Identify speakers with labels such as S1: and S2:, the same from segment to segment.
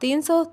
S1: 300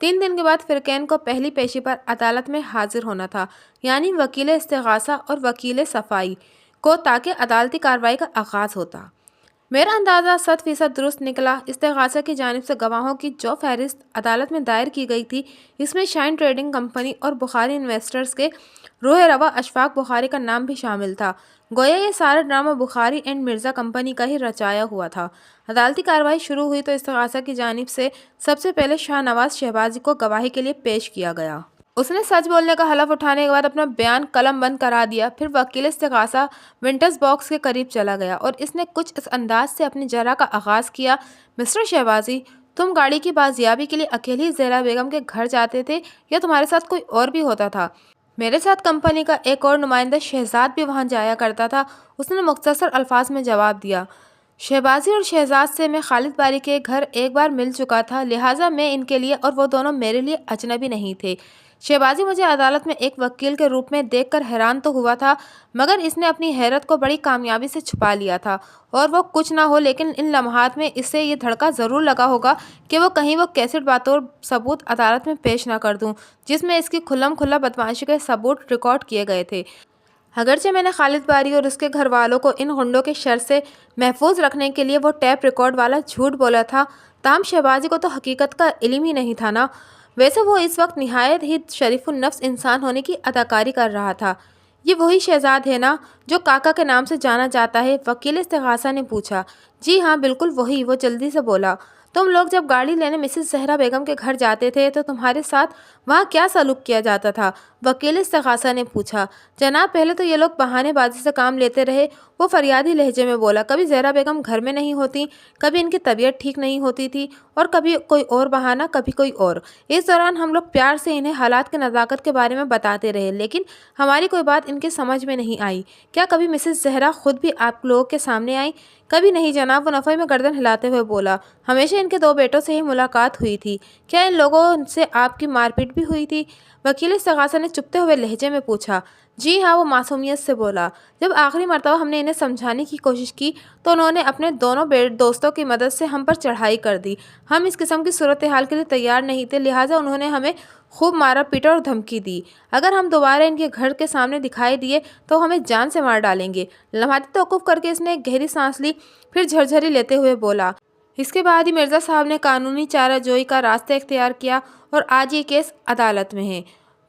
S1: 3 دن کے بعد فرقین کو پہلی پیشی پر عدالت میں حاضر ہونا تھا، یعنی وکیل استغاثہ اور وکیل صفائی کو، تاکہ عدالتی کارروائی کا آغاز ہوتا۔ میرا اندازہ 100% درست نکلا۔ استغاثہ کی جانب سے گواہوں کی جو فہرست عدالت میں دائر کی گئی تھی، اس میں شائن ٹریڈنگ کمپنی اور بخاری انویسٹرز کے روح رواں اشفاق بخاری کا نام بھی شامل تھا۔ گویا یہ سارا drama Bukhari and Mirza company کا ہی رچایا ہوا تھا۔ عدالتی کارروائی شروع ہوئی تو استغاثہ کی جانب سے سب سے پہلے شاہ نواز شہبازی کو گواہی کے لیے پیش کیا گیا۔ اس نے سچ بولنے کا حلف اٹھانے کے بعد اپنا بیان قلم بند کرا دیا۔ پھر وکیل استغاثہ ونٹس باکس کے قریب چلا گیا اور اس نے کچھ اس انداز سے اپنی جرح کا آغاز کیا: مسٹر شہبازی، تم گاڑی کی بازیابی کے لیے اکیلی زہرا بیگم کے گھر جاتے تھے یا تمہارے ساتھ کوئی اور بھی ہوتا تھا؟ میرے ساتھ کمپنی کا ایک اور نمائندہ شہزاد بھی وہاں جایا کرتا تھا، اس نے مختصر الفاظ میں جواب دیا۔ شہبازی اور شہزاد سے میں خالد باری کے گھر ایک بار مل چکا تھا، لہٰذا میں ان کے لیے اور وہ دونوں میرے لیے اجنبی نہیں تھے۔ شہبازی مجھے عدالت میں ایک وکیل کے روپ میں دیکھ کر حیران تو ہوا تھا، مگر اس نے اپنی حیرت کو بڑی کامیابی سے چھپا لیا تھا، اور وہ کچھ نہ ہو لیکن ان لمحات میں اسے یہ دھڑکا ضرور لگا ہوگا کہ وہ کہیں وہ کیسٹ بطور ثبوت عدالت میں پیش نہ کر دوں جس میں اس کی کھلم کھلا بدمعاشی کے ثبوت ریکارڈ کیے گئے تھے۔ اگرچہ میں نے خالد باری اور اس کے گھر والوں کو ان غنڈوں کے شر سے محفوظ رکھنے کے لیے وہ ٹیپ ریکارڈ والا جھوٹ بولا تھا، تاہم شہبازی کو تو حقیقت کا علم ہی نہیں تھا نا۔ ویسے وہ اس وقت نہایت ہی شریف النفس انسان ہونے کی اداکاری کر رہا تھا۔ یہ وہی شہزاد ہے نا جو کاکا کے نام سے جانا جاتا ہے؟ وکیل استغاثہ نے پوچھا۔ جی ہاں بالکل وہی، وہ جلدی سے بولا۔ تم لوگ جب گاڑی لینے مسز زہرا بیگم کے گھر جاتے تھے تو تمہارے ساتھ وہاں کیا سلوک کیا جاتا تھا؟ وکیل استغاثہ نے پوچھا۔ جناب پہلے تو یہ لوگ بہانے بازی سے کام لیتے رہے، وہ فریادی لہجے میں بولا۔ کبھی زہرا بیگم گھر میں نہیں ہوتی، کبھی ان کی طبیعت ٹھیک نہیں ہوتی تھی، اور کبھی کوئی اور بہانہ، کبھی کوئی اور۔ اس دوران ہم لوگ پیار سے انہیں حالات کے نزاکت کے بارے میں بتاتے رہے، لیکن ہماری کوئی بات ان کے سمجھ میں نہیں آئی۔ کیا کبھی مسز زہرا خود بھی آپ لوگوں کے سامنے آئیں؟ کبھی نہیں جناب، وہ نفی میں گردن ہلاتے ہوئے بولا۔ ہمیشہ ان کے 2 بیٹوں سے ہی ملاقات ہوئی تھی۔ کیا ان لوگوں سے آپ کی مار پیٹ بھی ہوئی تھی؟ وکیل استغاثہ نے چپتے ہوئے لہجے میں پوچھا۔ جی ہاں، وہ معصومیت سے بولا۔ جب آخری مرتبہ ہم نے انہیں سمجھانے کی کوشش کی تو انہوں نے اپنے دونوں دوستوں کی مدد سے ہم پر چڑھائی کر دی۔ ہم اس قسم کی صورتحال کے لیے تیار نہیں تھے، لہٰذا انہوں نے ہمیں خوب مارا پیٹا اور دھمکی دی۔ اگر ہم دوبارہ ان کے گھر کے سامنے دکھائی دیے تو ہمیں جان سے مار ڈالیں گے۔ لمحاتی توقف کر کے اس نے ایک گہری سانس لی، پھر جھرجھری لیتے ہوئے بولا۔ اس کے بعد ہی مرزا صاحب نے قانونی چارہ جوئی کا راستہ اختیار کیا اور آج یہ کیس عدالت میں ہے۔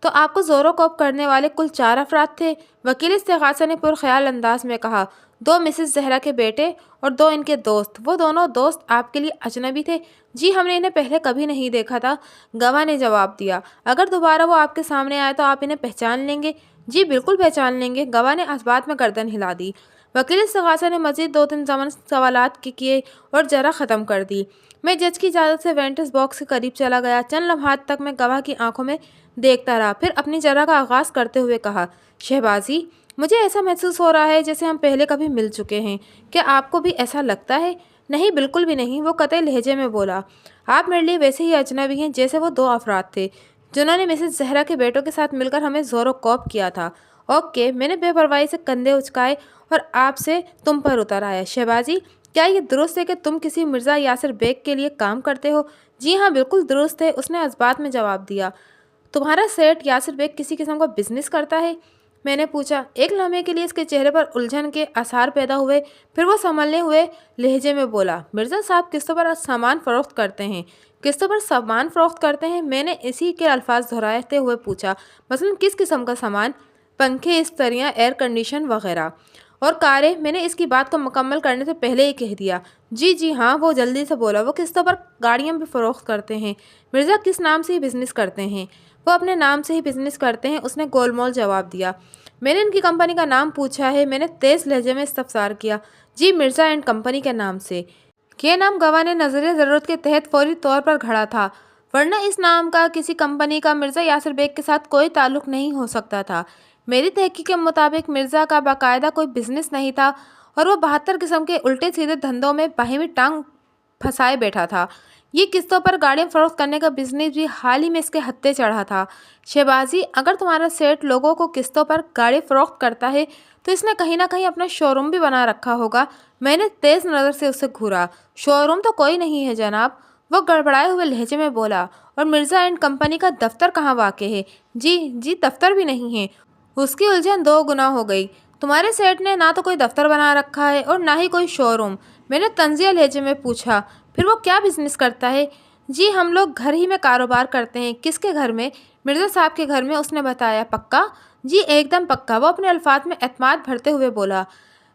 S1: تو آپ کو زور و کوب کرنے والے کل 4 افراد تھے؟ وکیل استغاثہ نے پرخیال انداز میں کہا۔ 2 مسز زہرا کے بیٹے اور 2 ان کے دوست۔ وہ دونوں دوست آپ کے لیے اجنبی تھے؟ جی ہم نے انہیں پہلے کبھی نہیں دیکھا تھا، گواہ نے جواب دیا۔ اگر دوبارہ وہ آپ کے سامنے آئے تو آپ انہیں پہچان لیں گے؟ جی بالکل پہچان لیں گے، گواہ نے اس بات میں گردن ہلا دی۔ وکیل استغاثہ نے مزید 2-3 ضمن سوالات کیے اور جرح ختم کر دی۔ میں جج کی اجازت سے وینٹس باکس کے قریب چلا گیا۔ چند لمحات تک میں گواہ کی آنکھوں میں دیکھتا رہا، پھر اپنی جرح کا آغاز کرتے ہوئے کہا۔ شہبازی، مجھے ایسا محسوس ہو رہا ہے جیسے ہم پہلے کبھی مل چکے ہیں۔ کیا آپ کو بھی ایسا لگتا ہے؟ نہیں بالکل بھی نہیں، وہ قطعی لہجے میں بولا۔ آپ میرے لیے ویسے ہی اجنبی ہیں جیسے وہ 2 افراد تھے جنہوں نے مسز زہرا کے بیٹوں کے ساتھ مل کر ہمیں زور و کوب کیا تھا۔ اوکے، میں نے بے پرواہی سے کندھے اچکائے اور آپ سے تم پر اتر آیا۔ شہبازی، کیا یہ درست ہے کہ تم کسی مرزا یاسر بیگ کے لیے کام کرتے ہو؟ جی ہاں بالکل درست ہے، اس نے اس بات میں جواب دیا۔ تمہارا سیٹ یاسر بیگ کسی قسم کا بزنس کرتا ہے؟ میں نے پوچھا۔ ایک لمحے کے لیے اس کے چہرے پر الجھن کے آثار پیدا ہوئے، پھر وہ سنبھلنے ہوئے لہجے میں بولا۔ مرزا صاحب قسطوں پر سامان فروخت کرتے ہیں۔ قسطوں پر سامان فروخت کرتے ہیں؟ میں نے اسی کے الفاظ دہراتے ہوئے پوچھا۔ مثلاً کس قسم کا سامان؟ پنکھے، استریاں، ایئر کنڈیشن وغیرہ اور کاریں؟ میں نے اس کی بات کو مکمل کرنے سے پہلے ہی کہہ دیا۔ جی ہاں، وہ جلدی سے بولا۔ وہ قسطوں پر گاڑیاں بھی فروخت کرتے ہیں؟ مرزا کس نام سے ہی بزنس کرتے ہیں؟ وہ اپنے نام سے ہی بزنس کرتے ہیں، اس نے گول مول جواب دیا۔ میں نے ان کی کمپنی کا نام پوچھا ہے، میں نے تیز لہجے میں استفسار کیا۔ جی مرزا اینڈ کمپنی کے نام سے۔ یہ نام گواہ نے نظریہ ضرورت کے تحت فوری طور پر گھڑا تھا، ورنہ اس نام کا کسی کمپنی کا مرزا یاسر بیگ کے ساتھ کوئی تعلق نہیں ہو سکتا تھا۔ میری تحقیق کے مطابق مرزا کا باقاعدہ کوئی بزنس نہیں تھا اور وہ 72 قسم کے الٹے سیدھے دھندوں میں باہمی ٹانگ پھنسائے بیٹھا تھا۔ یہ قسطوں پر گاڑیاں فروخت کرنے کا بزنس بھی حال ہی میں اس کے ہتھے چڑھا تھا۔ شہبازی، اگر تمہارا سیٹ لوگوں کو قسطوں پر گاڑی فروخت کرتا ہے تو اس نے کہیں نہ کہیں اپنا شو روم بھی بنا رکھا ہوگا۔ میں نے تیز نظر سے اسے گھورا۔ شو روم تو کوئی نہیں ہے جناب، وہ گڑبڑائے ہوئے لہجے میں بولا، اور مرزا اینڈ کمپنی کا دفتر کہاں واقع ہے؟ جی دفتر بھی نہیں ہے۔ اس کی الجھن دو گنا ہو گئی۔ تمہارے سیٹ نے نہ تو کوئی دفتر بنا رکھا ہے اور نہ ہی کوئی شو روم۔ میں نے طنزیہ لہجے میں پوچھا، پھر وہ کیا بزنس کرتا ہے؟ جی ہم لوگ گھر ہی میں کاروبار کرتے ہیں۔ کس کے گھر میں؟ مرزا صاحب کے گھر میں، اس نے بتایا۔ پکا؟ جی ایک دم پکا، وہ اپنے الفاظ میں اعتماد بھرتے ہوئے بولا۔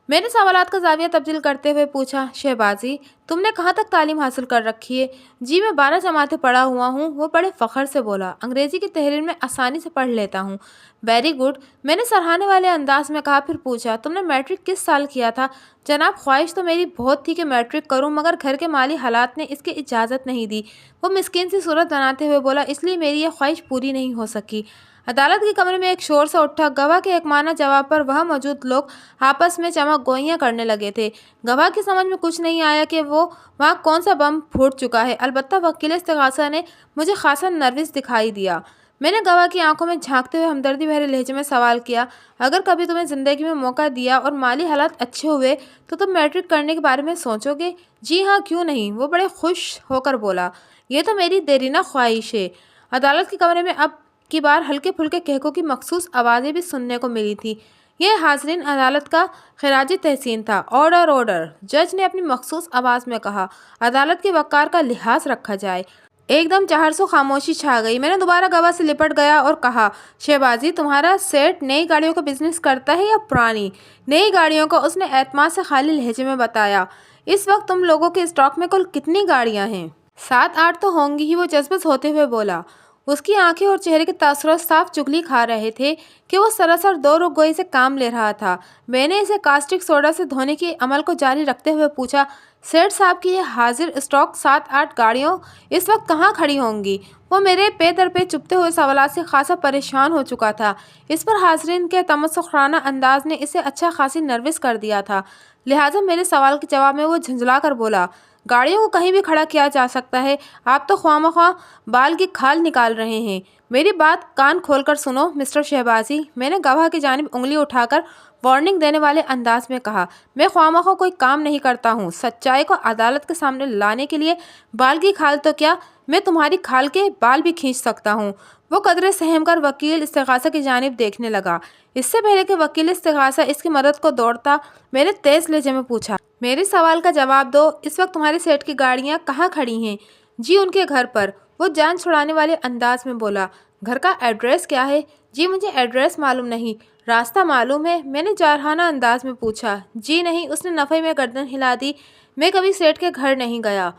S1: میں نے سوالات کا زاویہ تبدیل کرتے ہوئے پوچھا، شہبازی تم نے کہاں تک تعلیم حاصل کر رکھی ہے؟ جی میں 12 جماعتیں پڑھا ہوا ہوں، وہ بڑے فخر سے بولا۔ انگریزی کی تحریر میں آسانی سے پڑھ لیتا ہوں۔ ویری گڈ، میں نے سراہنے والے انداز میں کہا۔ پھر پوچھا، تم نے میٹرک کس سال کیا تھا؟ جناب خواہش تو میری بہت تھی کہ میٹرک کروں، مگر گھر کے مالی حالات نے اس کی اجازت نہیں دی۔ وہ مسکین سی صورت بناتے ہوئے بولا، اس لیے میری یہ خواہش پوری نہیں ہو سکی۔ عدالت کے کمرے میں ایک شور سا اٹھا۔ گواہ کے ایک معنی جواب پر وہاں موجود لوگ آپس میں چمک گوئیاں کرنے لگے تھے۔ گواہ کی سمجھ میں کچھ نہیں آیا کہ وہاں کون سا بم پھوٹ چکا ہے، البتہ وکیل استغاثہ نے مجھے خاصا نروس دکھائی دیا۔ میں نے گواہ کی آنکھوں میں جھانکتے ہوئے ہمدردی بھرے لہجے میں سوال کیا، اگر کبھی تمہیں زندگی میں موقع دیا اور مالی حالات اچھے ہوئے تو تم میٹرک کرنے کے بارے میں سوچو گے؟ جی ہاں کیوں نہیں، وہ بڑے خوش ہو کر بولا۔ یہ تو میری دیرینہ خواہش ہے۔ عدالت کے کمرے میں اب کی بار ہلکے پھلکے کہکوں کی مخصوص آوازیں بھی سننے کو ملی تھی۔ یہ حاضرین عدالت کا خراج تحسین تھا۔ آرڈر آرڈر، جج نے اپنی مخصوص آواز میں کہا۔ عدالت کے وقار کا لحاظ رکھا جائے۔ ایک دم چہرسو خاموشی چھا گئی۔ میں نے دوبارہ گواہ سے لپٹ گیا اور کہا، شہبازی تمہارا سیٹ نئی گاڑیوں کا بزنس کرتا ہے یا پرانی؟ نئی گاڑیوں کا، اس نے اعتماد سے خالی لہجے میں بتایا۔ اس وقت تم لوگوں کے اسٹاک میں کل کتنی گاڑیاں ہیں؟ 7-8 تو ہوں گی ہی، وہ جذبات ہوتے ہوئے بولا۔ اس کی آنکھیں اور چہرے کے تاثرات صاف چغلی کھا رہے تھے کہ وہ سراسر دو رخ گوئی سے کام لے رہا تھا۔ میں نے اسے کاسٹک سوڈا سے دھونے کے عمل کو جاری رکھتے ہوئے پوچھا، سیٹ صاحب کی یہ حاضر اسٹاک 7-8 گاڑیوں اس وقت کہاں کھڑی ہوں گی؟ وہ میرے پے در پے چپتے ہوئے سوالات سے خاصا پریشان ہو چکا تھا۔ اس پر حاضرین کے تمسخرانہ انداز نے اسے اچھا خاصی نروس کر دیا تھا، لہٰذا میرے سوال کے جواب میں وہ جھنجھلا کر بولا، گاڑیوں کو کہیں بھی کھڑا کیا جا سکتا ہے، آپ تو خواہ مخواہ بال کی کھال نکال رہے ہیں۔ میری بات کان کھول کر سنو مسٹر شہبازی، میں نے گواہ کی جانب انگلی اٹھا کر وارننگ دینے والے انداز میں کہا، میں خواہ مخواہ کوئی کام نہیں کرتا ہوں۔ سچائی کو عدالت کے سامنے لانے کے لیے بال کی کھال تو کیا، میں تمہاری کھال کے بال بھی کھینچ سکتا ہوں۔ وہ قدرے سہم کر وکیل استغاثہ کی جانب دیکھنے لگا۔ اس سے پہلے کہ وکیل استغاثہ اس کی مدد کو دوڑتا، میں نے تیز لہجے میں پوچھا، میرے سوال کا جواب دو، اس وقت تمہارے سیٹ کی گاڑیاں کہاں کھڑی ہیں؟ جی ان کے گھر پر، وہ جان چھڑانے والے انداز میں بولا۔ گھر کا ایڈریس کیا ہے؟ جی مجھے ایڈریس معلوم نہیں، راستہ معلوم ہے؟ میں نے جارحانہ انداز میں پوچھا۔ جی نہیں، اس نے نفی میں گردن ہلا دی، میں کبھی سیٹ کے گھر نہیں گیا۔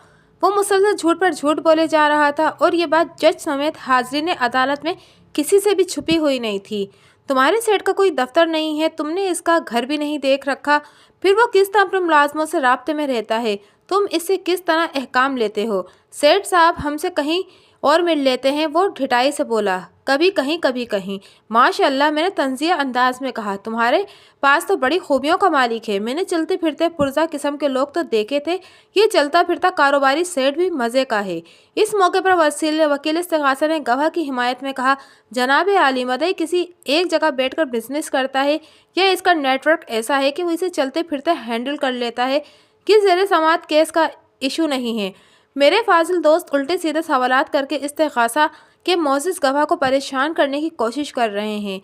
S1: وہ مسلسل جھوٹ پر جھوٹ بولے جا رہا تھا اور یہ بات جج سمیت حاضرین عدالت میں کسی سے بھی چھپی ہوئی نہیں تھی۔ تمہارے سیٹ کا کوئی دفتر نہیں ہے، تم نے اس کا گھر بھی نہیں دیکھ رکھا، پھر وہ کس طرح اپنے ملازموں سے رابطے میں رہتا ہے؟ تم اس سے کس طرح احکام لیتے ہو؟ سیٹ صاحب ہم سے کہیں اور مل لیتے ہیں، وہ ڈھٹائی سے بولا، کبھی کہیں کبھی کہیں۔ ماشاء اللہ، میں نے طنزیہ انداز میں کہا، تمہارے پاس تو بڑی خوبیوں کا مالک ہے۔ میں نے چلتے پھرتے پرزا قسم کے لوگ تو دیکھے تھے، یہ چلتا پھرتا کاروباری سیٹ بھی مزے کا ہے۔ اس موقع پر وکیل استغاثہ نے گواہ کی حمایت میں کہا، جناب عالی، مدعی کسی ایک جگہ بیٹھ کر بزنس کرتا ہے یا اس کا نیٹ ورک ایسا ہے کہ وہ اسے چلتے پھرتے ہینڈل کر لیتا ہے کہ زیر سماعت کیس کا ایشو نہیں ہے؟ میرے فاضل دوست الٹے سیدھے سوالات کر کے استغاثہ کے معزز گواہ کو پریشان کرنے کی کوشش کر رہے ہیں۔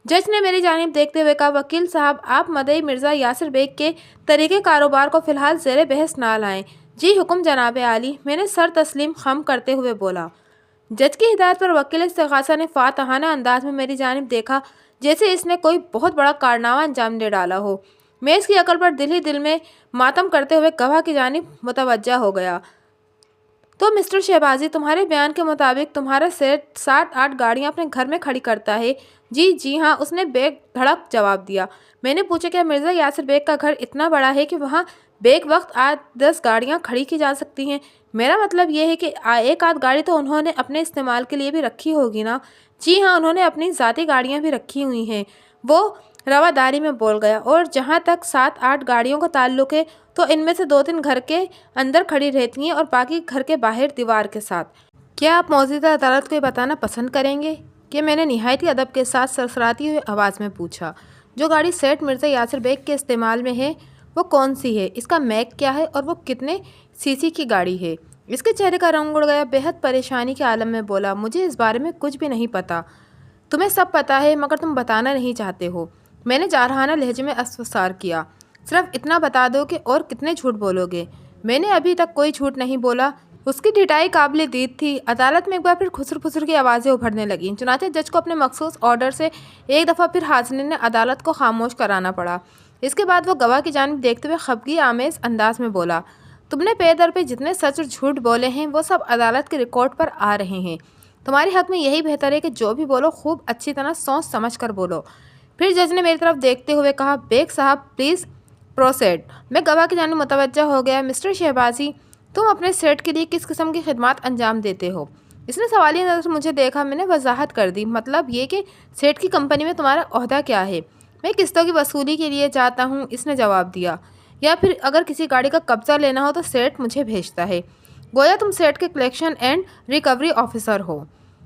S1: جج نے میری جانب دیکھتے ہوئے کہا، وکیل صاحب آپ مدعی مرزا یاسر بیگ کے طریقے کاروبار کو فی الحال زیر بحث نہ لائیں۔ جی حکم جناب عالی، میں نے سر تسلیم خم کرتے ہوئے بولا۔ جج کی ہدایت پر وکیل استغاثہ نے فاتحانہ انداز میں میری جانب دیکھا، جیسے اس نے کوئی بہت بڑا کارنامہ انجام دے ڈالا ہو۔ میں اس کی عقل پر دل ہی دل میں ماتم کرتے ہوئے گواہ کی جانب متوجہ ہو گیا۔ تو مسٹر شہبازی، تمہارے بیان کے مطابق تمہارا سیٹ 7-8 گاڑیاں اپنے گھر میں کھڑی کرتا ہے؟ جی ہاں، اس نے بیک دھڑک جواب دیا۔ میں نے پوچھا، کیا مرزا یاسر بیگ کا گھر اتنا بڑا ہے کہ وہاں بیک وقت 8-10 گاڑیاں کھڑی کی جا سکتی ہیں؟ میرا مطلب یہ ہے کہ ایک آدھ گاڑی تو انہوں نے اپنے استعمال کے لیے بھی رکھی ہوگی نا؟ جی ہاں، انہوں نے اپنی ذاتی گاڑیاں بھی رکھی ہوئی ہیں، وہ رواداری میں بول گیا۔ اور جہاں تک 7-8 گاڑیوں کا تعلق ہے تو ان میں سے 2-3 گھر کے اندر کھڑی رہتی ہیں اور باقی گھر کے باہر دیوار کے ساتھ۔ کیا آپ موجودہ عدالت کو یہ بتانا پسند کریں گے کہ میں نے نہایت ہی ادب کے ساتھ سرسراتی ہوئے آواز میں پوچھا، جو گاڑی سیٹ مرزا یاسر بیگ کے استعمال میں ہے وہ کون سی ہے، اس کا میک کیا ہے اور وہ کتنے سی سی کی گاڑی ہے؟ اس کے چہرے کا رنگ اڑ گیا، بےحد پریشانی کے عالم میں بولا، مجھے اس بارے میں کچھ بھی نہیں پتا۔ تمہیں سب پتا ہے مگر تم بتانا نہیں چاہتے ہو۔ میں نے جارحانہ لہجے میں استفسار کیا۔ صرف اتنا بتا دو کہ اور کتنے جھوٹ بولو گے؟ میں نے ابھی تک کوئی جھوٹ نہیں بولا۔ اس کی ڈھٹائی قابل دید تھی۔ عدالت میں ایک بار پھر خسر خسر کی آوازیں ابھرنے لگیں۔ چنانچہ جج کو اپنے مخصوص آرڈر سے ایک دفعہ پھر حاضرین نے عدالت کو خاموش کرانا پڑا۔ اس کے بعد وہ گواہ کی جانب دیکھتے ہوئے خفگی آمیز انداز میں بولا، تم نے پے در پہ جتنے سچ اور جھوٹ بولے ہیں وہ سب عدالت کے ریکارڈ پر آ رہے ہیں۔ تمہارے حق میں یہی بہتر ہے کہ جو بھی بولو خوب اچھی طرح سوچ سمجھ کر بولو۔ پھر جج نے میری طرف دیکھتے ہوئے کہا، بیگ صاحب پلیز پروسیڈ۔ میں گواہ کی جانب متوجہ ہو گیا۔ مسٹر شہبازی، تم اپنے سیٹ کے لیے کس قسم کی خدمات انجام دیتے ہو؟ اس نے سوالیہ نظر سے مجھے دیکھا۔ میں نے وضاحت کر دی، مطلب یہ کہ سیٹ کی کمپنی میں تمہارا عہدہ کیا ہے؟ میں قسطوں کی وصولی کے لیے جاتا ہوں، اس نے جواب دیا، یا پھر اگر کسی گاڑی کا قبضہ لینا ہو تو سیٹ مجھے بھیجتا ہے۔ گویا تم سیٹ کے کلیکشن اینڈ ریکوری آفیسر ہو۔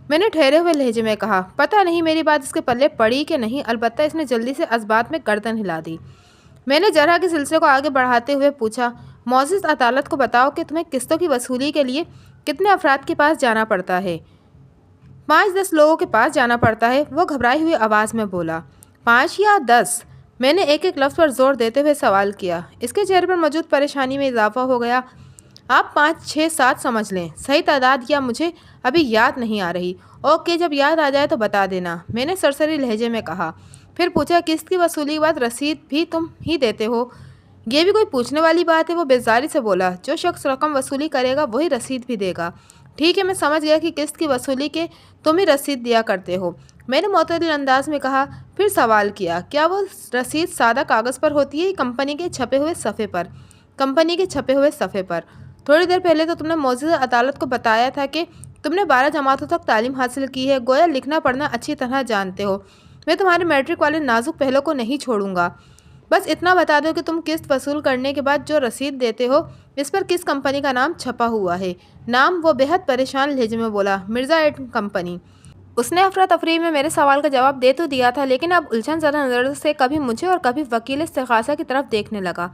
S1: میں نے ٹھہرے ہوئے لہجے میں کہا، پتہ نہیں میری بات اس کے پلے پڑی کہ نہیں، البتہ اس نے جلدی سے اسبات میں گردن ہلا دی۔ میں نے جرح کے سلسلے کو آگے بڑھاتے ہوئے پوچھا، معزز عدالت کو بتاؤ کہ تمہیں قسطوں کی وصولی کے لیے کتنے افراد کے پاس جانا پڑتا ہے؟ 5-10 لوگوں کے پاس جانا پڑتا ہے، وہ گھبرائی ہوئی آواز میں بولا۔ 5 یا 10؟ میں نے ایک ایک لفظ پر زور دیتے ہوئے سوال کیا۔ اس کے چہرے پر موجود پریشانی میں اضافہ ہو گیا۔ آپ 5, 6, 7 سمجھ لیں، صحیح تعداد یا مجھے ابھی یاد نہیں آ رہی۔ اوکے، جب یاد آ جائے تو بتا دینا، میں نے سرسری لہجے میں کہا۔ پھر پوچھا، قسط کی وصولی کے بعد رسید بھی تم ہی دیتے ہو؟ یہ بھی کوئی پوچھنے والی بات ہے، وہ بیزاری سے بولا، جو شخص رقم وصولی کرے گا وہی رسید بھی دے گا۔ ٹھیک ہے، میں سمجھ گیا کہ قسط کی وصولی کے تم ہی رسید دیا کرتے ہو، میں نے معتدل انداز میں کہا۔ پھر سوال کیا، کیا وہ رسید سادہ کاغذ پر ہوتی ہے یا کمپنی کے چھپے ہوئے صفحے پر؟ کمپنی کے چھپے ہوئے صفحے پر۔ تھوڑی دیر پہلے تو تم نے معزز عدالت کو بتایا تھا کہ تم نے 12 جماعتوں تک تعلیم حاصل کی ہے، گویا لکھنا پڑھنا اچھی طرح جانتے ہو۔ میں تمہارے میٹرک والے نازک پہلو کو نہیں چھوڑوں گا۔ بس اتنا بتا دو کہ تم قسط وصول کرنے کے بعد جو رسید دیتے ہو اس پر کس کمپنی کا نام چھپا ہوا ہے؟ نام؟ وہ بےحد پریشان لہجے میں بولا، مرزا اینڈ کمپنی۔ اس نے افراتفری میں میرے سوال کا جواب دے تو دیا تھا، لیکن اب الجھن زدہ نظر سے کبھی مجھے اور کبھی وکیل استغاثہ کی طرف دیکھنے لگا۔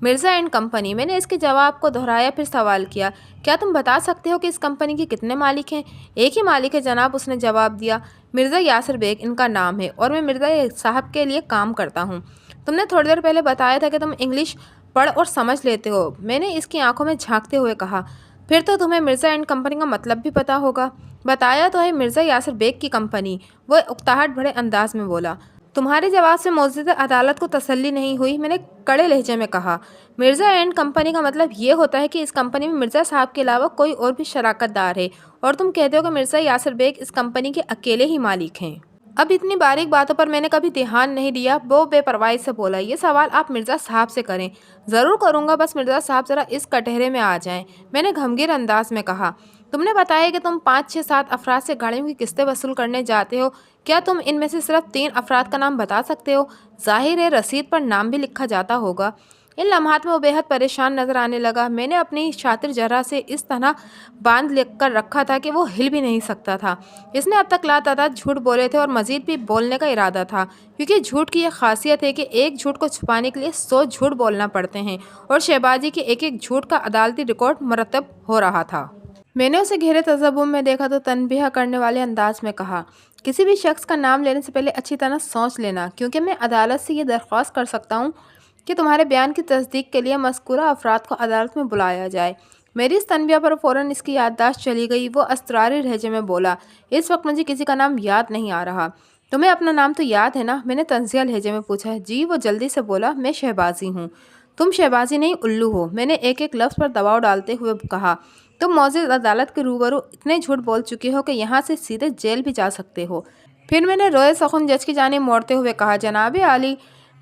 S1: مرزا اینڈ کمپنی، میں نے اس کے جواب کو دہرایا، پھر سوال کیا، کیا تم بتا سکتے ہو کہ اس کمپنی کے کتنے مالک ہیں؟ ایک ہی مالک ہے جناب، اس نے جواب دیا، مرزا یاسر بیگ ان کا نام ہے، اور میں مرزا صاحب کے لیے کام کرتا ہوں۔ تم نے تھوڑی دیر پہلے بتایا تھا کہ تم انگلش پڑھ اور سمجھ لیتے ہو، میں نے اس کی آنکھوں میں جھانکتے ہوئے کہا۔ پھر تو تمہیں مرزا اینڈ کمپنی کا مطلب بھی پتا ہوگا۔ بتایا تو ہے، مرزا یاسر بیگ کی کمپنی، وہ اکتاہٹ بھرے انداز میں بولا۔ تمہارے جواب سے معزز عدالت کو تسلی نہیں ہوئی، میں نے کڑے لہجے میں کہا، مرزا اینڈ کمپنی کا مطلب یہ ہوتا ہے کہ اس کمپنی میں مرزا صاحب کے علاوہ کوئی اور بھی شراکت دار ہے، اور تم کہتے ہو کہ مرزا یاسر بیگ اس کمپنی کے اکیلے ہی مالک ہیں۔ اب اتنی باریک باتوں پر میں نے کبھی دھیان نہیں دیا، وہ بے پرواہی سے بولا، یہ سوال آپ مرزا صاحب سے کریں۔ ضرور کروں گا، بس مرزا صاحب ذرا اس کٹہرے میں آ جائیں، میں نے گھمگیر انداز میں کہا۔ تم نے بتایا کہ تم 5, 6, 7 افراد سے گاڑیوں کی قسطیں وصول کرنے جاتے ہو، کیا تم ان میں سے صرف 3 افراد کا نام بتا سکتے ہو؟ ظاہر ہے رسید پر نام بھی لکھا جاتا ہوگا۔ ان لمحات میں وہ بے حد پریشان نظر آنے لگا۔ میں نے اپنی شاطر جرح سے اس طرح باندھ لکھ کر رکھا تھا کہ وہ ہل بھی نہیں سکتا تھا۔ اس نے اب تک لاتعداد جھوٹ بولے تھے اور مزید بھی بولنے کا ارادہ تھا، کیونکہ جھوٹ کی یہ خاصیت ہے کہ ایک جھوٹ کو چھپانے کے لیے 100 جھوٹ بولنا پڑتے ہیں، اور شہبازی کے ایک ایک جھوٹ کا عدالتی ریکارڈ مرتب ہو رہا تھا۔ میں نے اسے گہرے تذبذب میں دیکھا تو تنبیہ کرنے والے انداز میں کہا، کسی بھی شخص کا نام لینے سے پہلے اچھی طرح سوچ لینا، کیونکہ میں عدالت سے یہ درخواست کر سکتا ہوں کہ تمہارے بیان کی تصدیق کے لیے مذکورہ افراد کو عدالت میں بلایا جائے۔ میری اس تنبیہ پر فوراً اس کی یادداشت چلی گئی۔ وہ اضطراری لہجے میں بولا، اس وقت مجھے کسی کا نام یاد نہیں آ رہا۔ تمہیں اپنا نام تو یاد ہے نا؟ میں نے طنزیہ لہجے میں پوچھا۔ جی، وہ جلدی سے بولا، میں شہبازی ہوں۔ تم شہبازی نہیں، الو ہو، میں نے ایک ایک لفظ پر دباؤ ڈالتے ہوئے کہا۔ تم معزز عدالت کے روبرو اتنے جھوٹ بول چکے ہو کہ یہاں سے سیدھے جیل بھی جا سکتے ہو۔ پھر میں نے روئے سخن جج کی جانب موڑتے ہوئے کہا، جناب عالی،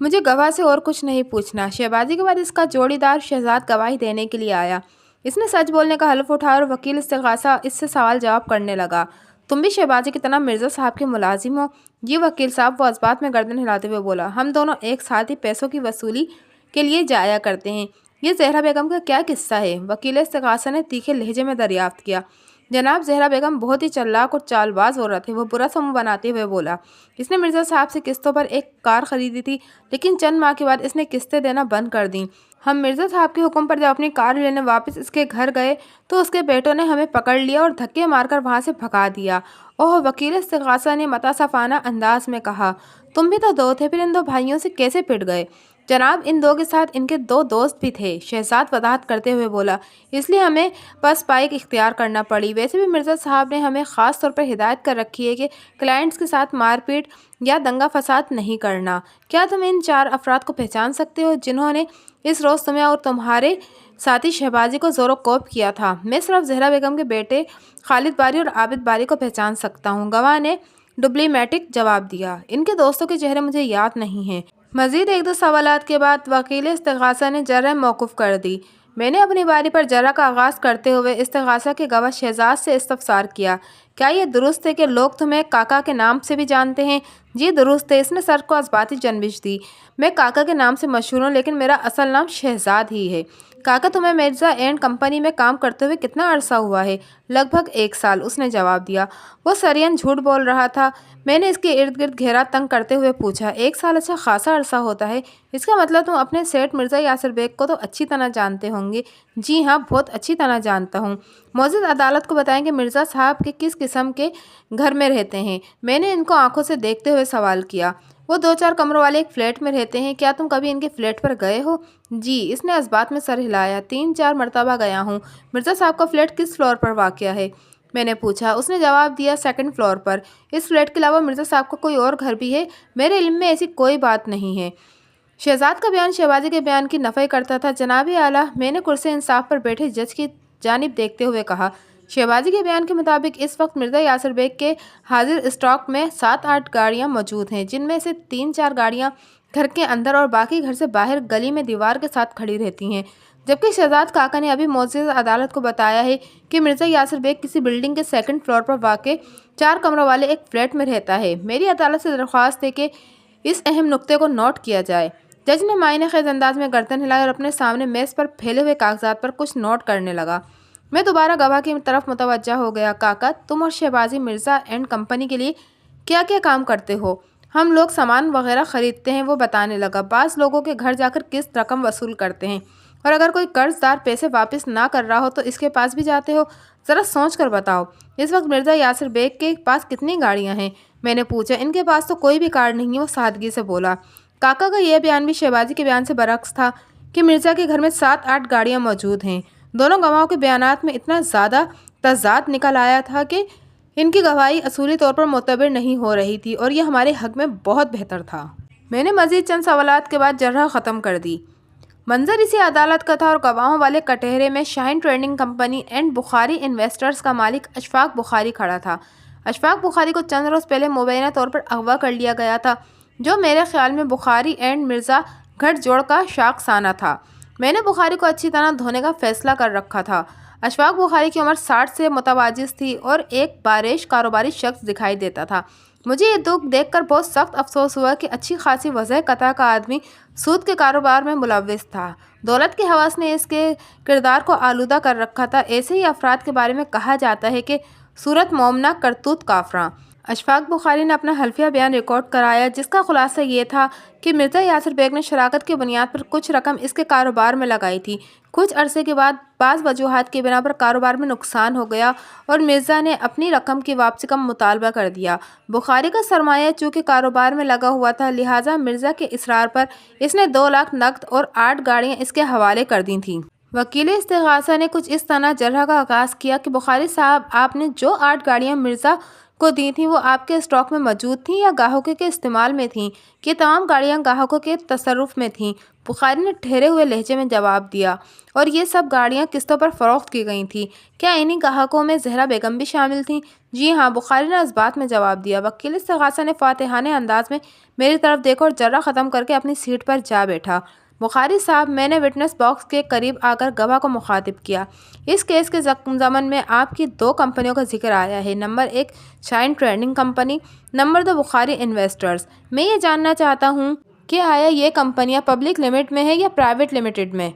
S1: مجھے گواہ سے اور کچھ نہیں پوچھنا۔ شہبازی کے بعد اس کا جوڑی دار شہزاد گواہی دینے کے لیے آیا۔ اس نے سچ بولنے کا حلف اٹھایا اور وکیل استغاثہ اس سے سوال جواب کرنے لگا۔ تم بھی شہبازی کی طرح مرزا صاحب کے ملازم ہو؟ جی وکیل صاحب، وہ اسبات میں گردن ہلاتے ہوئے بولا، ہم دونوں ایک ساتھ ہی پیسوں کی وصولی کے لیے جایا کرتے ہیں۔ یہ زہرا بیگم کا کیا قصہ ہے؟ وکیل استغاثہ نے تیکھے لہجے میں دریافت کیا۔ جناب، زہرا بیگم بہت ہی چلاک اور چال باز عورت ہے، وہ برا سا منہ بناتے ہوئے بولا۔ اس نے مرزا صاحب سے قسطوں پر ایک کار خریدی تھی، لیکن چند ماہ کے بعد اس نے قسطیں دینا بند کر دیں۔ ہم مرزا صاحب کے حکم پر جب اپنی کار لینے واپس اس کے گھر گئے تو اس کے بیٹوں نے ہمیں پکڑ لیا اور دھکے مار کر وہاں سے بھگا دیا۔ اوہ، وکیل استغاثہ نے متاسفانہ انداز میں کہا۔ تم بھی تو دو تھے، پھر ان دو بھائیوں سے کیسے پٹ گئے؟ جناب، ان دو کے ساتھ ان کے دو دوست بھی تھے، شہزاد وضاحت کرتے ہوئے بولا، اس لیے ہمیں پس پائے اختیار کرنا پڑی۔ ویسے بھی مرزا صاحب نے ہمیں خاص طور پر ہدایت کر رکھی ہے کہ کلائنٹس کے ساتھ مار پیٹ یا دنگا فساد نہیں کرنا۔ کیا تم ان 4 افراد کو پہچان سکتے ہو جنہوں نے اس روز تمہیں اور تمہارے ساتھی شہبازی کو زور و کوب کیا تھا؟ میں صرف زہرا بیگم کے بیٹے خالد باری اور عابد باری کو پہچان سکتا ہوں، گواہ نے ڈپلومیٹک جواب دیا۔ ان کے دوستوں کے چہرے مجھے یاد نہیں ہیں۔ مزید 1-2 سوالات کے بعد وکیل استغاثہ نے جرح موقوف کر دی۔ میں نے اپنی باری پر جرح کا آغاز کرتے ہوئے استغاثہ کے گواہ شہزاد سے استفسار کیا، کیا یہ درست ہے کہ لوگ تمہیں کاکا کے نام سے بھی جانتے ہیں؟ جی درست ہے، اس نے سر کو اثباتی جنبش دی۔ میں کاکا کے نام سے مشہور ہوں، لیکن میرا اصل نام شہزاد ہی ہے۔ کاکا، تمہیں مرزا اینڈ کمپنی میں کام کرتے ہوئے کتنا عرصہ ہوا ہے؟ لگ بھگ 1 سال، اس نے جواب دیا۔ وہ سرین جھوٹ بول رہا تھا۔ میں نے اس کے ارد گرد گھیرا تنگ کرتے ہوئے پوچھا، 1 سال اچھا خاصا عرصہ ہوتا ہے، اس کا مطلب تم اپنے سیٹ مرزا یاسر بیگ کو تو اچھی طرح جانتے ہوں گے؟ جی ہاں، بہت اچھی طرح جانتا ہوں۔ معزز عدالت کو بتائیں کہ مرزا صاحب کے کس قسم کے گھر میں رہتے ہیں؟ میں نے ان کو آنکھوں سے دیکھتے ہوئے سوال کیا۔ وہ 2-4 کمروں والے ایک فلیٹ میں رہتے ہیں۔ کیا تم کبھی ان کے فلیٹ پر گئے ہو؟ جی، اس نے اس بات میں سر ہلایا، 3-4 مرتبہ گیا ہوں۔ مرزا صاحب کا فلیٹ کس فلور پر واقع ہے؟ میں نے پوچھا۔ اس نے جواب دیا، 2nd فلور پر۔ اس فلیٹ کے علاوہ مرزا صاحب کا کوئی اور گھر بھی ہے؟ میرے علم میں ایسی کوئی بات نہیں ہے۔ شہزاد کا بیان شہبازی کے بیان کی نفی کرتا تھا۔ جناب اعلیٰ، میں نے کرسی انصاف پر بیٹھے جج کی جانب دیکھتے ہوئے کہا، شہبازی کے بیان کے مطابق اس وقت مرزا یاسر بیگ کے حاضر اسٹاک میں 7-8 گاڑیاں موجود ہیں، جن میں سے 3-4 گاڑیاں گھر کے اندر اور باقی گھر سے باہر گلی میں دیوار کے ساتھ کھڑی رہتی ہیں، جبکہ شہزاد کاکا نے ابھی معزز عدالت کو بتایا ہے کہ مرزا یاسر بیگ کسی بلڈنگ کے 2nd فلور پر واقع 4 کمروں والے ایک فلیٹ میں رہتا ہے۔ میری عدالت سے درخواست ہے کہ اس اہم نقطے کو نوٹ کیا جائے۔ جج نے معنی خیز انداز میں گردن ہلائی اور اپنے سامنے میز پر پھیلے ہوئے کاغذات پر کچھ نوٹ کرنے لگا۔ میں دوبارہ گواہ کی طرف متوجہ ہو گیا۔ کاکا، تم اور شہبازی مرزا اینڈ کمپنی کے لیے کیا کیا کام کرتے ہو؟ ہم لوگ سامان وغیرہ خریدتے ہیں، وہ بتانے لگا۔ بعض لوگوں کے گھر جا کر قسط رقم وصول کرتے ہیں، اور اگر کوئی قرض دار پیسے واپس نہ کر رہا ہو تو اس کے پاس بھی جاتے ہو؟ ذرا سوچ کر بتاؤ۔ اس وقت مرزا یاسر بیگ کے پاس کتنی گاڑیاں ہیں؟ میں نے پوچھا۔ ان کے پاس تو کوئی بھی کار نہیں ہے، وہ سادگی سے بولا۔ کاکا کا یہ بیان بھی شہبازی کے بیان سے برعکس تھا کہ مرزا کے گھر میں 7-8 گاڑیاں موجود ہیں۔ دونوں گواہوں کے بیانات میں اتنا زیادہ تضاد نکل آیا تھا کہ ان کی گواہی اصولی طور پر معتبر نہیں ہو رہی تھی، اور یہ ہمارے حق میں بہت بہتر تھا۔ میں نے مزید چند سوالات کے بعد جرح ختم کر دی۔ منظر اسی عدالت کا تھا اور گواہوں والے کٹہرے میں Shaheen trading company and Bukhari investors کا مالک اشفاق بخاری کھڑا تھا۔ اشفاق بخاری کو چند روز پہلے مبینہ طور پر اغوا کر لیا گیا تھا، جو میرے خیال میں بخاری اینڈ مرزا گھٹ جوڑ کا شاخسانہ تھا۔ میں نے بخاری کو اچھی طرح دھونے کا فیصلہ کر رکھا تھا۔ اشفاق بخاری کی عمر 60 سے متجاوز تھی اور ایک باریش کاروباری شخص دکھائی دیتا تھا۔ مجھے یہ دکھ دیکھ کر بہت سخت افسوس ہوا کہ اچھی خاصی وضع قطع کا آدمی سود کے کاروبار میں ملوث تھا۔ دولت کے حواس نے اس کے کردار کو آلودہ کر رکھا تھا۔ ایسے ہی افراد کے بارے میں کہا جاتا ہے کہ صورت مومنہ کرتوت کافراں۔ اشفاق بخاری نے اپنا حلفیہ بیان ریکارڈ کرایا، جس کا خلاصہ یہ تھا کہ مرزا یاسر بیگ نے شراکت کی بنیاد پر کچھ رقم اس کے کاروبار میں لگائی تھی۔ کچھ عرصے کے بعد بعض وجوہات کی بنا پر کاروبار میں نقصان ہو گیا اور مرزا نے اپنی رقم کی واپسی کا مطالبہ کر دیا۔ بخاری کا سرمایہ چونکہ کاروبار میں لگا ہوا تھا، لہٰذا مرزا کے اصرار پر اس نے 2 لاکھ نقد اور 8 گاڑیاں اس کے حوالے کر دی تھیں۔ وکیل استغاثہ نے کچھ اس طرح جرح کا آغاز کیا کہ بخاری صاحب، آپ نے جو 8 گاڑیاں مرزا کو دی تھیں وہ آپ کے اسٹاک میں موجود تھیں یا گاہکوں کے استعمال میں تھیں؟ کہ تمام گاڑیاں گاہکوں کے تصرف میں تھیں، بخاری نے ٹھہرے ہوئے لہجے میں جواب دیا۔ اور یہ سب گاڑیاں قسطوں پر فروخت کی گئی تھیں؟ کیا انہی گاہکوں میں زہرا بیگم بھی شامل تھیں؟ جی ہاں، بخاری نے اس بات میں جواب دیا۔ وکیل استغاثہ نے فاتحانہ انداز میں میری طرف دیکھا اور جرح ختم کر کے اپنی سیٹ پر جا بیٹھا۔ بخاری صاحب، میں نے وٹنس باکس کے قریب آ کر گواہ کو مخاطب کیا۔ اس کیس کے ضمن میں آپ کی 2 کمپنیوں کا ذکر آیا ہے، نمبر 1 شاہین ٹریڈنگ کمپنی، نمبر 2 بخاری انویسٹرز۔ میں یہ جاننا چاہتا ہوں کہ آیا یہ کمپنیاں پبلک لمیٹ میں ہے یا پرائیویٹ لمیٹڈ میں؟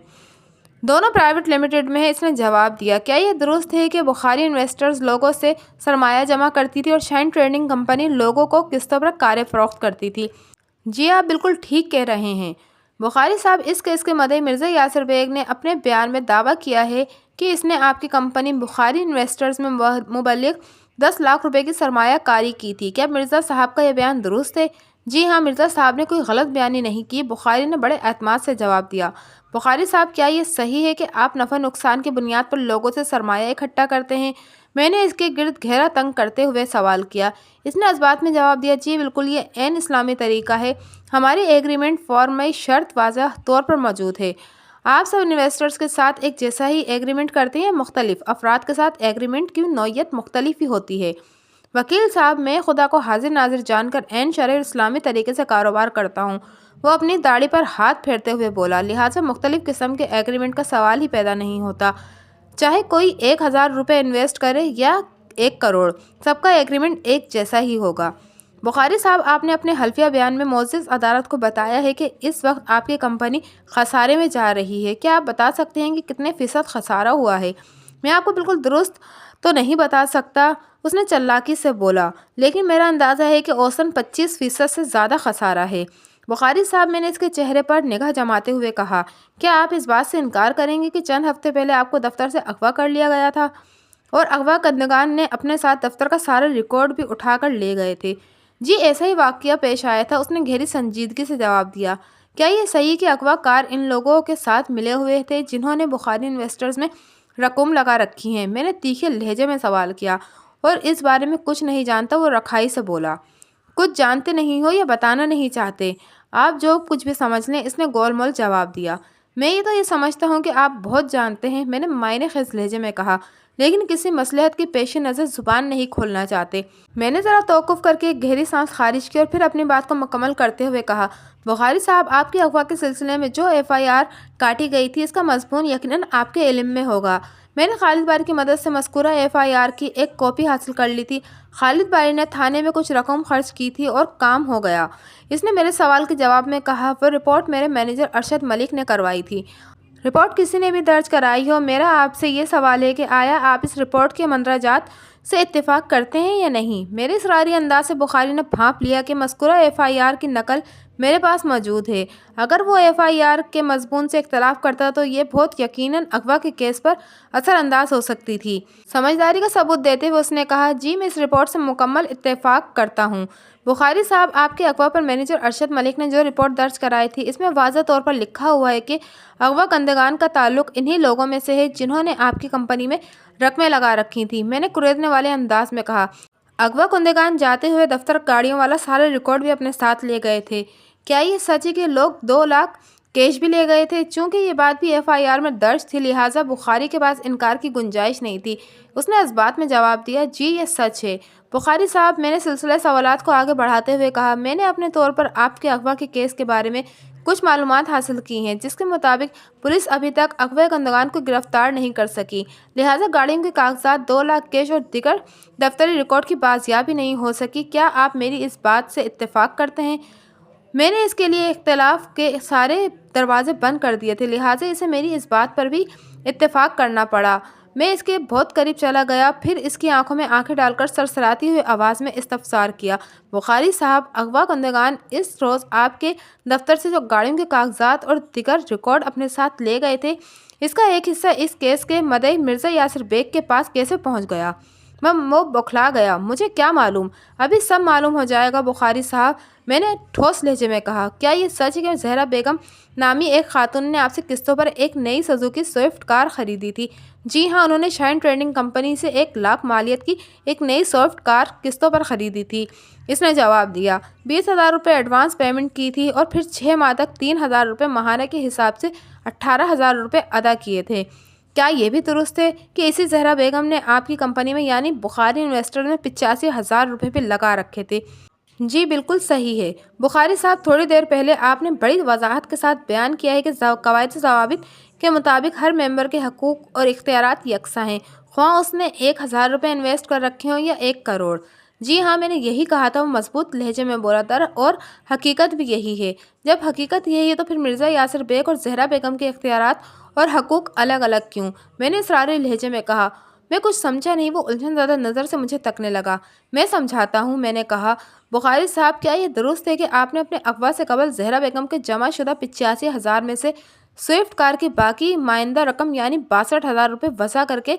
S1: دونوں پرائیویٹ لمیٹڈ میں ہے، اس نے جواب دیا۔ کیا یہ درست ہے کہ بخاری انویسٹرز لوگوں سے سرمایہ جمع کرتی تھی اور شاہین ٹریڈنگ کمپنی لوگوں کو قسطوں پر کاریں فروخت کرتی تھی؟ جی، آپ بالکل ٹھیک کہہ رہے ہیں۔ بخاری صاحب اس کیس کے مدعی مرزا یاسر بیگ نے اپنے بیان میں دعویٰ کیا ہے کہ اس نے آپ کی کمپنی بخاری انویسٹرز میں مبلغ 10 لاکھ روپے کی سرمایہ کاری کی تھی۔ کیا مرزا صاحب کا یہ بیان درست ہے؟ جی ہاں، مرزا صاحب نے کوئی غلط بیانی نہیں کی، بخاری نے بڑے اعتماد سے جواب دیا۔ بخاری صاحب، کیا یہ صحیح ہے کہ آپ نفع نقصان کی بنیاد پر لوگوں سے سرمایہ اکٹھا کرتے ہیں؟ میں نے اس کے گرد گھیرا تنگ کرتے ہوئے سوال کیا۔ اس نے اس بات میں جواب دیا، جی بالکل، یہ عین اسلامی طریقہ ہے۔ ہماری ایگریمنٹ فارم میں شرط واضح طور پر موجود ہے۔ آپ سب انویسٹرز کے ساتھ ایک جیسا ہی ایگریمنٹ کرتے ہیں، مختلف افراد کے ساتھ ایگریمنٹ کی نوعیت مختلف ہی ہوتی ہے۔ وکیل صاحب، میں خدا کو حاضر ناظر جان کر عین شرعی اور اسلامی طریقے سے کاروبار کرتا ہوں۔ وہ اپنی داڑھی پر ہاتھ پھیرتے ہوئے بولا، لہٰذا مختلف قسم کے ایگریمنٹ کا سوال ہی پیدا نہیں ہوتا۔ چاہے کوئی 1000 روپے انویسٹ کرے یا 1 کروڑ، سب کا ایگریمنٹ ایک جیسا ہی ہوگا۔ بخاری صاحب، آپ نے اپنے حلفیہ بیان میں معزز عدالت کو بتایا ہے کہ اس وقت آپ کی کمپنی خسارے میں جا رہی ہے۔ کیا آپ بتا سکتے ہیں کہ کتنے فیصد خسارہ ہوا ہے؟ میں آپ کو بالکل درست تو نہیں بتا سکتا، اس نے چالاکی سے بولا، لیکن میرا اندازہ ہے کہ اوسطاً 25% سے زیادہ خسارہ ہے۔ بخاری صاحب، میں نے اس کے چہرے پر نگاہ جماتے ہوئے کہا، کیا آپ اس بات سے انکار کریں گے کہ چند ہفتے پہلے آپ کو دفتر سے اغوا کر لیا گیا تھا اور اغوا کنندگان نے اپنے ساتھ دفتر کا سارا ریکارڈ بھی اٹھا کر لے گئے تھے؟ جی ایسا ہی واقعہ پیش آیا تھا، اس نے گہری سنجیدگی سے جواب دیا۔ کیا یہ صحیح کہ اغوا کار ان لوگوں کے ساتھ ملے ہوئے تھے جنہوں نے بخاری انویسٹرز میں رقوم لگا رکھی ہیں؟ میں نے تیکھے لہجے میں سوال کیا۔ اور اس بارے میں کچھ نہیں جانتا، وہ رکھائی سے بولا۔ کچھ جانتے نہیں ہو یا بتانا نہیں چاہتے؟ آپ جو کچھ بھی سمجھ لیں، اس نے گول مول جواب دیا۔ میں یہ سمجھتا ہوں کہ آپ بہت جانتے ہیں، میں نے معنی خیز لہجے میں کہا، لیکن کسی مصلحت کی پیش نظر زبان نہیں کھولنا چاہتے۔ میں نے ذرا توقف کر کے ایک گہری سانس خارج کی اور پھر اپنی بات کو مکمل کرتے ہوئے کہا، بخاری صاحب، آپ کی اغوا کے سلسلے میں جو FIR کاٹی گئی تھی، اس کا مضمون یقیناً آپ کے علم میں ہوگا۔ میں نے خالد باری کی مدد سے مذکورہ FIR کی ایک کاپی حاصل کر لی تھی۔ خالد باری نے تھانے میں کچھ رقم خرچ کی تھی اور کام ہو گیا۔ اس نے میرے سوال کے جواب میں کہا، وہ رپورٹ میرے مینیجر ارشد ملک نے کروائی تھی۔ رپورٹ کسی نے بھی درج کرائی ہو، میرا آپ سے یہ سوال ہے کہ آیا آپ اس رپورٹ کے مندرجات سے اتفاق کرتے ہیں یا نہیں؟ میرے اصراری انداز سے بخاری نے بھانپ لیا کہ مذکورہ FIR کی نقل میرے پاس موجود ہے۔ اگر وہ FIR کے مضمون سے اختلاف کرتا تو یہ بہت یقیناً اغوا کے کیس پر اثر انداز ہو سکتی تھی۔ سمجھداری کا ثبوت دیتے ہوئے اس نے کہا، جی میں اس رپورٹ سے مکمل اتفاق کرتا ہوں۔ بخاری صاحب، آپ کے اغوا پر مینیجر ارشد ملک نے جو رپورٹ درج کرائی تھی، اس میں واضح طور پر لکھا ہوا ہے کہ اغوا کنندگان کا تعلق انہی لوگوں میں سے ہے جنہوں نے آپ کی کمپنی میں رقمیں لگا رکھی تھیں۔ میں نے کریدنے والے انداز میں کہا، اغوا کنندگان جاتے ہوئے دفتر گاڑیوں والا سارا ریکارڈ بھی اپنے ساتھ لے گئے تھے۔ کیا یہ سچ ہے کہ لوگ 2 لاکھ کیش بھی لے گئے تھے؟ چونکہ یہ بات بھی FIR میں درج تھی، لہٰذا بخاری کے پاس انکار کی گنجائش نہیں تھی۔ اس نے اس بات میں جواب دیا، جی یہ سچ ہے۔ بخاری صاحب، میں نے سلسلہ سوالات کو آگے بڑھاتے ہوئے کہا، میں نے اپنے طور پر آپ کے اغوا کے کیس کے بارے میں کچھ معلومات حاصل کی ہیں، جس کے مطابق پولیس ابھی تک اغوا کنندگان کو گرفتار نہیں کر سکی، لہٰذا گاڑیوں کے کاغذات، 2 لاکھ کیش اور دیگر دفتری ریکارڈ کی بازیابی نہیں ہو سکی۔ کیا آپ میری اس بات سے اتفاق کرتے ہیں؟ میں نے اس کے لیے اختلاف کے سارے دروازے بند کر دیے تھے، لہٰذا اسے میری اس بات پر بھی اتفاق کرنا پڑا۔ میں اس کے بہت قریب چلا گیا، پھر اس کی آنکھوں میں آنکھیں ڈال کر سرسراتی ہوئی آواز میں استفسار کیا، بخاری صاحب، اغوا کنندگان اس روز آپ کے دفتر سے جو گاڑیوں کے کاغذات اور دیگر ریکارڈ اپنے ساتھ لے گئے تھے، اس کا ایک حصہ اس کیس کے مدعی مرزا یاسر بیگ کے پاس کیسے پہنچ گیا؟ میں بوکھلا گیا، مجھے کیا معلوم؟ ابھی سب معلوم ہو جائے گا بخاری صاحب، میں نے ٹھوس لہجے میں کہا۔ کیا یہ سچ ہے کہ زہرا بیگم نامی ایک خاتون نے آپ سے قسطوں پر ایک نئی سوزوکی سوئفٹ کار خریدی تھی؟ جی ہاں، انہوں نے شائن ٹریڈنگ کمپنی سے 1 لاکھ مالیت کی ایک نئی سوئفٹ کار قسطوں پر خریدی تھی، اس نے جواب دیا۔ 20,000 روپے ایڈوانس پیمنٹ کی تھی اور پھر 6 ماہ تک 3,000 روپے ماہانہ کے حساب سے 18,000 روپے ادا کیے تھے۔ کیا یہ بھی درست ہے کہ اسی زہرا بیگم نے آپ کی کمپنی میں یعنی بخاری انویسٹر میں 85,000 روپے بھی لگا رکھے تھے؟ جی بالکل صحیح ہے بخاری صاحب، تھوڑی دیر پہلے آپ نے بڑی وضاحت کے ساتھ بیان کیا ہے کہ قواعد و ضوابط کے مطابق ہر ممبر کے حقوق اور اختیارات یکساں ہیں، خواہ اس نے 1,000 روپے انویسٹ کر رکھے ہوں یا 1 کروڑ۔ جی ہاں، میں نے یہی کہا تھا، وہ مضبوط لہجے میں بولا تھا، اور حقیقت بھی یہی ہے۔ جب حقیقت یہی ہے تو پھر مرزا یاسر بیگ اور زہرا بیگم کے اختیارات اور حقوق الگ الگ کیوں؟ میں نے اصراری لہجے میں کہا۔ میں کچھ سمجھا نہیں، وہ الجھن زدہ نظر سے مجھے تکنے لگا۔ میں سمجھاتا ہوں، میں نے کہا۔ بخاری صاحب، کیا یہ درست ہے کہ آپ نے اپنے اغوا سے قبل زہرا بیگم کے جمع شدہ 85,000 میں سے سوئفٹ کار کی باقی مائندہ رقم یعنی 62,000 روپے وضع کر کے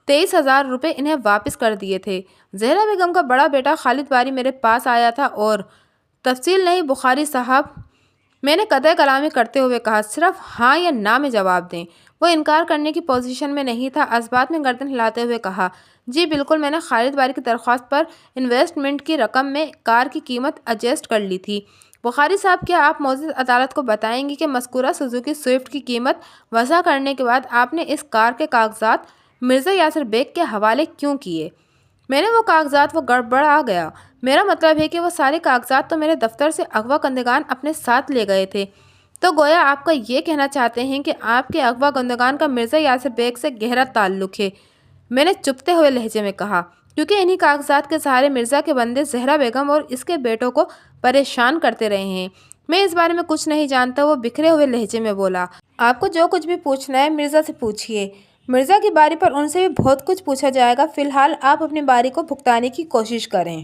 S1: 23,000 روپے انہیں واپس کر دیے تھے؟ زہرا بیگم کا بڑا بیٹا خالد باری میرے پاس آیا تھا اور تفصیل نہیں بخاری صاحب، میں نے قطع کلامی کرتے ہوئے کہا، صرف ہاں یا نہ میں جواب دیں۔ وہ انکار کرنے کی پوزیشن میں نہیں تھا، اسبات میں گردن ہلاتے ہوئے کہا، جی بالکل، میں نے خالد باری کی درخواست پر انویسٹمنٹ کی رقم میں کار کی قیمت ایڈجسٹ کر لی تھی۔ بخاری صاحب، کیا آپ معزز عدالت کو بتائیں گے کہ مذکورہ سوزوکی سوئفٹ کی قیمت وضع کرنے کے بعد آپ نے اس کار کے کاغذات مرزا یاسر بیگ کے حوالے کیوں کیے؟ میں نے وہ کاغذات، وہ گڑبڑا گیا۔ میرا مطلب ہے کہ وہ سارے کاغذات تو میرے دفتر سے اغوا کنندگان اپنے ساتھ لے گئے تھے۔ تو گویا آپ کا یہ کہنا چاہتے ہیں کہ آپ کے اغوا کنندگان کا مرزا یاسر بیگ سے گہرا تعلق ہے؟ میں نے چپتے ہوئے لہجے میں کہا، کیونکہ انہی کاغذات کے سہارے مرزا کے بندے زہرا بیگم اور اس کے بیٹوں کو پریشان کرتے رہے ہیں۔ میں اس بارے میں کچھ نہیں جانتا، وہ بکھرے ہوئے لہجے میں بولا۔ آپ کو جو کچھ بھی پوچھنا ہے مرزا سے پوچھیے۔ مرزا کی باری پر ان سے بھی بہت کچھ پوچھا جائے گا، فی الحال آپ اپنی باری کو بھگتانے کی کوشش کریں۔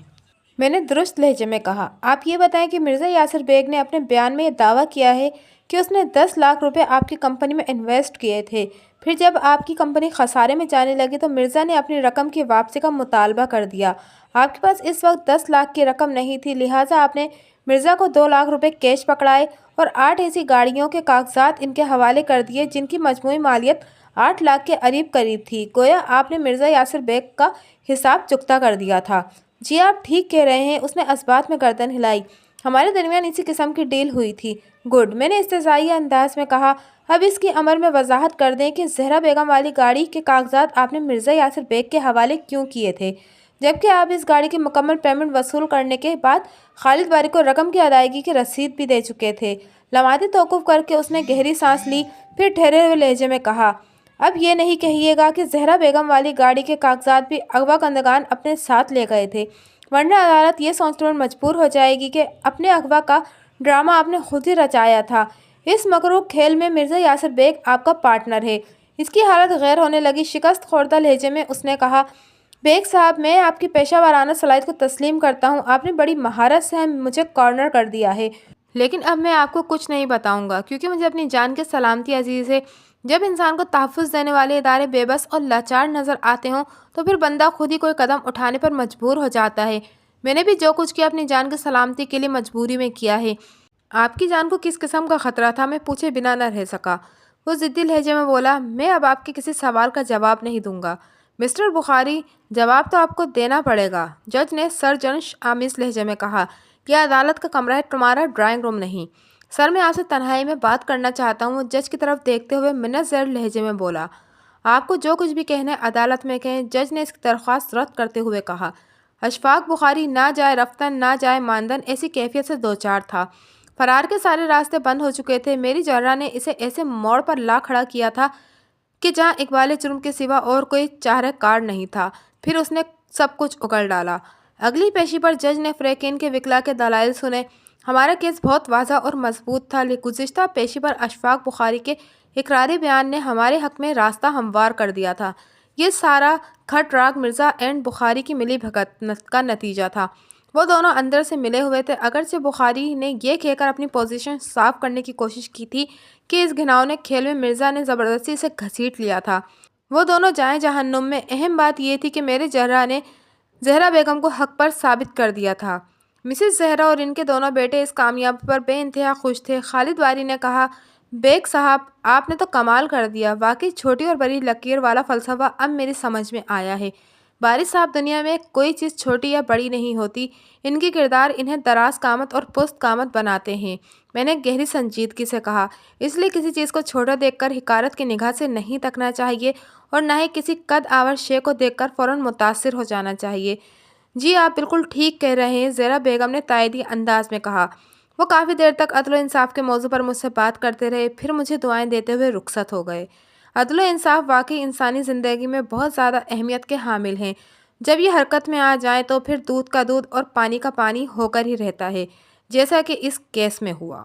S1: میں نے درست لہجے میں کہا، آپ یہ بتائیں کہ مرزا یاسر بیگ نے اپنے بیان میں یہ دعویٰ کیا ہے کہ اس نے 10 لاکھ روپے آپ کی کمپنی میں انویسٹ کیے تھے، پھر جب آپ کی کمپنی خسارے میں جانے لگی تو مرزا نے اپنی رقم کی واپسی کا مطالبہ کر دیا۔ آپ کے پاس اس وقت 10 لاکھ کی رقم نہیں تھی، لہٰذا آپ نے مرزا کو 2 لاکھ روپے کیش پکڑائے اور 8 ایسی گاڑیوں کے کاغذات ان کے حوالے کر دیے جن کی مجموعی مالیت 8 لاکھ کے قریب تھی۔ گویا آپ نے مرزا یاسر بیگ کا حساب چکتا کر دیا تھا۔ جی آپ ٹھیک کہہ رہے ہیں، اس نے اسبات میں گردن ہلائی۔ ہمارے درمیان اسی قسم کی ڈیل ہوئی تھی۔ گڈ، میں نے استہزائیہ انداز میں کہا۔ اب اس کی عمل میں وضاحت کر دیں کہ زہرا بیگم والی گاڑی کے کاغذات آپ نے مرزا یاسر بیگ کے حوالے کیوں کیے تھے، جبکہ آپ اس گاڑی کی مکمل پیمنٹ وصول کرنے کے بعد خالد باری کو رقم کی ادائیگی کی رسید بھی دے چکے تھے۔ لمحاتی توقف کر کے اس نے گہری سانس لی، پھر ٹھہرے ہوئے لہجے میں کہا، اب یہ نہیں کہیے گا کہ زہرا بیگم والی گاڑی کے کاغذات بھی اغوا کنندگان اپنے ساتھ لے گئے تھے، ورنہ عدالت یہ سوچنے پر مجبور ہو جائے گی کہ اپنے اغوا کا ڈرامہ آپ نے خود ہی رچایا تھا۔ اس مکروہ کھیل میں مرزا یاسر بیگ آپ کا پارٹنر ہے۔ اس کی حالت غیر ہونے لگی، شکست خوردہ لہجے میں اس نے کہا، بیگ صاحب، میں آپ کی پیشہ ورانہ صلاحیت کو تسلیم کرتا ہوں، آپ نے بڑی مہارت سے مجھے کارنر کر دیا ہے، لیکن اب میں آپ کو کچھ نہیں بتاؤں گا کیونکہ مجھے اپنی جان کی سلامتی عزیز ہے۔ جب انسان کو تحفظ دینے والے ادارے بے بس اور لاچار نظر آتے ہوں تو پھر بندہ خود ہی کوئی قدم اٹھانے پر مجبور ہو جاتا ہے۔ میں نے بھی جو کچھ کیا اپنی جان کی سلامتی کے لیے مجبوری میں کیا ہے۔ آپ کی جان کو کس قسم کا خطرہ تھا؟ میں پوچھے بنا نہ رہ سکا۔ وہ ضدی لہجے میں بولا، میں اب آپ کے کسی سوال کا جواب نہیں دوں گا مسٹر بخاری، جواب تو آپ کو دینا پڑے گا۔ جج نے سرزنش آمیز لہجے میں کہا، یہ عدالت کا کمرہ ہے، تمہارا ڈرائنگ روم نہیں۔ سر، میں آپ سے تنہائی میں بات کرنا چاہتا ہوں، جج کی طرف دیکھتے ہوئے منت زیر لہجے میں بولا۔ آپ کو جو کچھ بھی کہنا ہے عدالت میں کہیں، جج نے اس کی درخواست رد کرتے ہوئے کہا۔ اشفاق بخاری نہ جائے رفتن نہ جائے ماندن ایسی کیفیت سے دوچار تھا۔ فرار کے سارے راستے بند ہو چکے تھے۔ میری جرہ نے اسے ایسے موڑ پر لا کھڑا کیا تھا کہ جہاں اقبال جرم کے سوا اور کوئی چارہ کار نہیں تھا۔ پھر اس نے سب کچھ اگل ڈالا۔ اگلی پیشی پر جج نے فریقین کے وکلا کے دلائل سنے۔ ہمارا کیس بہت واضح اور مضبوط تھا۔ گزشتہ پیشی پر اشفاق بخاری کے اقراری بیان نے ہمارے حق میں راستہ ہموار کر دیا تھا۔ یہ سارا کھٹ راگ مرزا اینڈ بخاری کی ملی بھگت کا نتیجہ تھا۔ وہ دونوں اندر سے ملے ہوئے تھے، اگرچہ بخاری نے یہ کہہ کر اپنی پوزیشن صاف کرنے کی کوشش کی تھی کہ اس گھناؤنے کھیل میں مرزا نے زبردستی سے گھسیٹ لیا تھا۔ وہ دونوں جائیں جہنم میں۔ اہم بات یہ تھی کہ میرے جرہ نے زہرا بیگم کو حق پر ثابت کر دیا تھا۔ مسز زہرا اور ان کے دونوں بیٹے اس کامیابی پر بے انتہا خوش تھے۔ خالد باری نے کہا، بیگ صاحب، آپ نے تو کمال کر دیا، واقعی چھوٹی اور بڑی لکیر والا فلسفہ اب میری سمجھ میں آیا ہے۔ باری صاحب، دنیا میں کوئی چیز چھوٹی یا بڑی نہیں ہوتی، ان کی کردار انہیں دراز قامت اور پست قامت بناتے ہیں۔ میں نے گہری سنجیدگی سے کہا، اس لیے کسی چیز کو چھوٹا دیکھ کر حقارت کی نگاہ سے نہیں تکنا چاہیے اور نہ ہی کسی قد آور شے کو دیکھ کر فوراً متاثر ہو جانا چاہیے۔ جی آپ بالکل ٹھیک کہہ رہے ہیں، زہرا بیگم نے تائیدی انداز میں کہا۔ وہ کافی دیر تک عدل و انصاف کے موضوع پر مجھ سے بات کرتے رہے، پھر مجھے دعائیں دیتے ہوئے رخصت ہو گئے۔ عدل و انصاف واقعی انسانی زندگی میں بہت زیادہ اہمیت کے حامل ہیں۔ جب یہ حرکت میں آ جائیں تو پھر دودھ کا دودھ اور پانی کا پانی ہو کر ہی رہتا ہے، جیسا کہ اس کیس میں ہوا۔